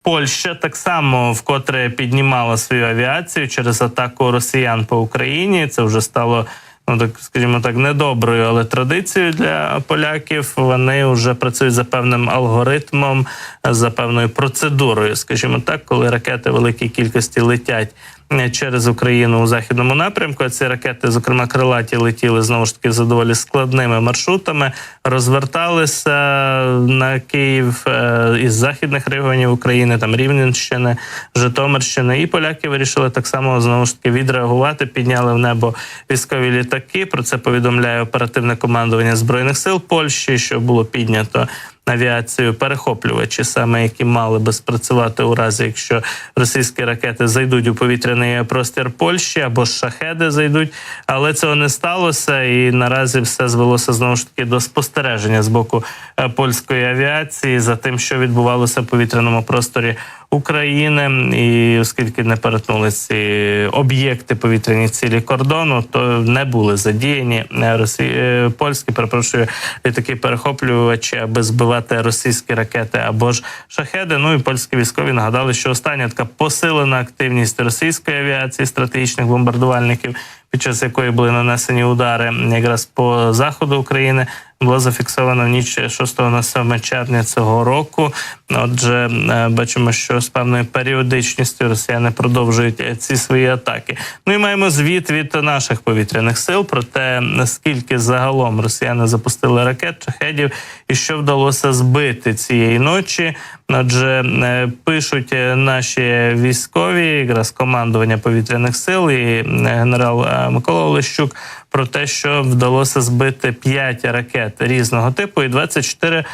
Польща так само вкотре піднімала свою авіацію через атаку росіян по Україні. Це вже стало, скажімо так, недоброю, але традицією для поляків. Вони вже працюють за певним алгоритмом, за певною процедурою, скажімо так, коли ракети в великій кількості летять через Україну у західному напрямку. Ці ракети, зокрема крилаті, летіли знову ж таки за доволі складними маршрутами, розверталися на Київ із західних регіонів України, там Рівненщини, Житомирщини. І поляки вирішили так само знову ж таки відреагувати, підняли в небо військові літаки. Про це повідомляє оперативне командування Збройних сил Польщі, що було піднято авіацію перехоплювачі, саме які мали би спрацювати у разі, якщо російські ракети зайдуть у повітряний простір Польщі або шахеди зайдуть. Але цього не сталося, і наразі все звелося знову ж таки до спостереження з боку польської авіації за тим, що відбувалося в повітряному просторі України. І оскільки не перетнули ці об'єкти повітряні цілі кордону, то не були задіяні польські, літаки перехоплювачі, аби збивати російські ракети або ж шахеди. Ну і польські військові нагадали, що остання така посилена активність російської авіації, стратегічних бомбардувальників, під час якої були нанесені удари якраз по заходу України, було зафіксовано в ніч 6 на 7 червня цього року. Отже, бачимо, що з певною періодичністю росіяни продовжують ці свої атаки. Ну і маємо звіт від наших повітряних сил про те, наскільки загалом росіяни запустили ракет, шахедів і що вдалося збити цієї ночі. Отже, пишуть наші військові, якраз командування повітряних сил і генерал Микола Олещук, про те, що вдалося збити 5 ракет різного типу і 24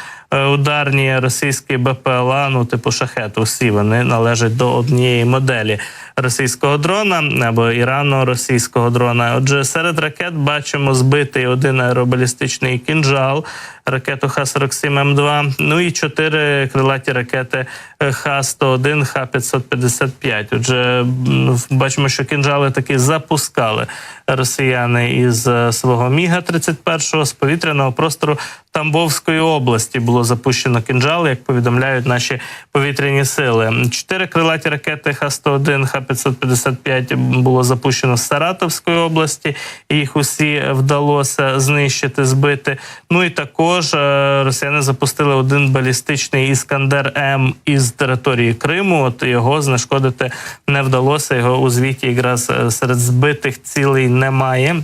ударні російські БПЛА, типу шахет. Усі вони належать до однієї моделі російського дрона або ірано-російського дрона. Отже, серед ракет бачимо збитий один аеробалістичний «Кінжал», ракету Х-47М2, ну і 4 крилаті ракети Х-101, Х-555. Отже, бачимо, що «Кінжали» таки запускали росіяни із свого Міга-31, з повітряного простору Тамбовської області було запущено «Кінжал», як повідомляють наші повітряні сили. 4 крилаті ракети Х-101, Х-555 було запущено з Саратовської області, і їх усі вдалося знищити, збити. Ну і також росіяни запустили один балістичний «Іскандер-М» із території Криму. От його знешкодити не вдалося, його у звіті якраз серед збитих цілей немає.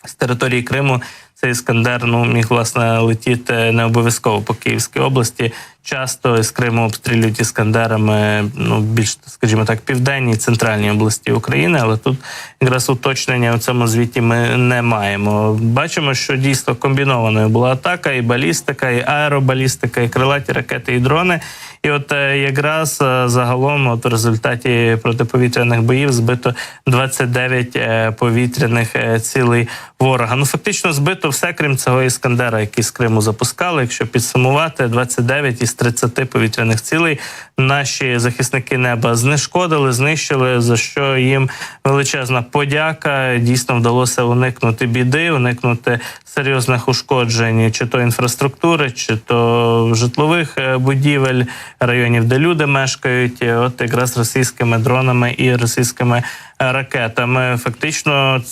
З території Криму цей «Іскандер» міг, власне, летіти не обов'язково по Київській області. Часто з Криму обстрілюють «Іскандерами» більш, скажімо так, південній, центральній області України, але тут якраз уточнення у цьому звіті ми не маємо. Бачимо, що дійсно комбінованою була атака, і балістика, і аеробалістика, і крилаті ракети, і дрони. І от якраз загалом в результаті протиповітряних боїв збито 29 повітряних цілей ворога. Ну, фактично збито все, крім цього «Іскандера», який з Криму запускали. Якщо підсумувати, 29 із 30 повітряних цілей наші захисники неба знешкодили, знищили, за що їм величезна подяка. Дійсно вдалося уникнути біди, уникнути серйозних ушкоджень чи то інфраструктури, чи то житлових будівель, районів, де люди мешкають, от якраз російськими дронами і російськими ракетами. Фактично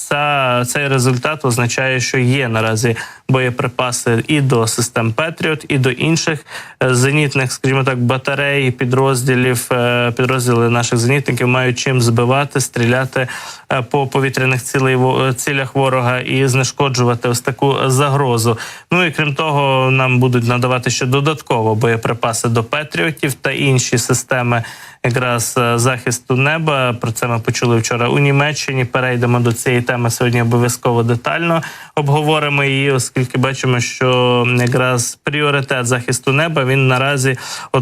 цей результат означає, що є наразі боєприпаси і до систем «Петріот», і до інших зенітних, скажімо так, батарей, підрозділи наших зенітників мають чим збивати, стріляти по повітряних цілях ворога і знешкоджувати ось таку загрозу. Ну і крім того, нам будуть надавати ще додатково боєприпаси до «Петріотів» та інші системи якраз захисту неба. Про це ми почули вчора у Німеччині. Перейдемо до цієї теми сьогодні обов'язково детально обговоримо її, оскільки бачимо, що якраз пріоритет захисту неба, він наразі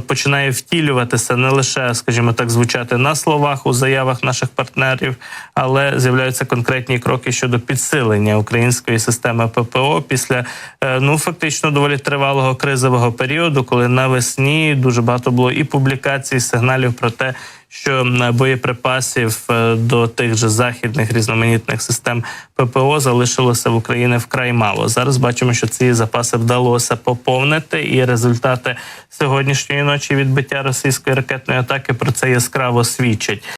починає втілюватися, не лише, скажімо так, звучати на словах у заявах наших партнерів, але з'являються конкретні кроки щодо підсилення української системи ППО після, фактично доволі тривалого кризового періоду, коли навесні дуже багато було і публікацій, сигналів про те, що боєприпасів до тих же західних різноманітних систем ППО залишилося в Україні вкрай мало. Зараз бачимо, що ці запаси вдалося поповнити, і результати сьогоднішньої ночі відбиття російської ракетної атаки про це яскраво свідчать.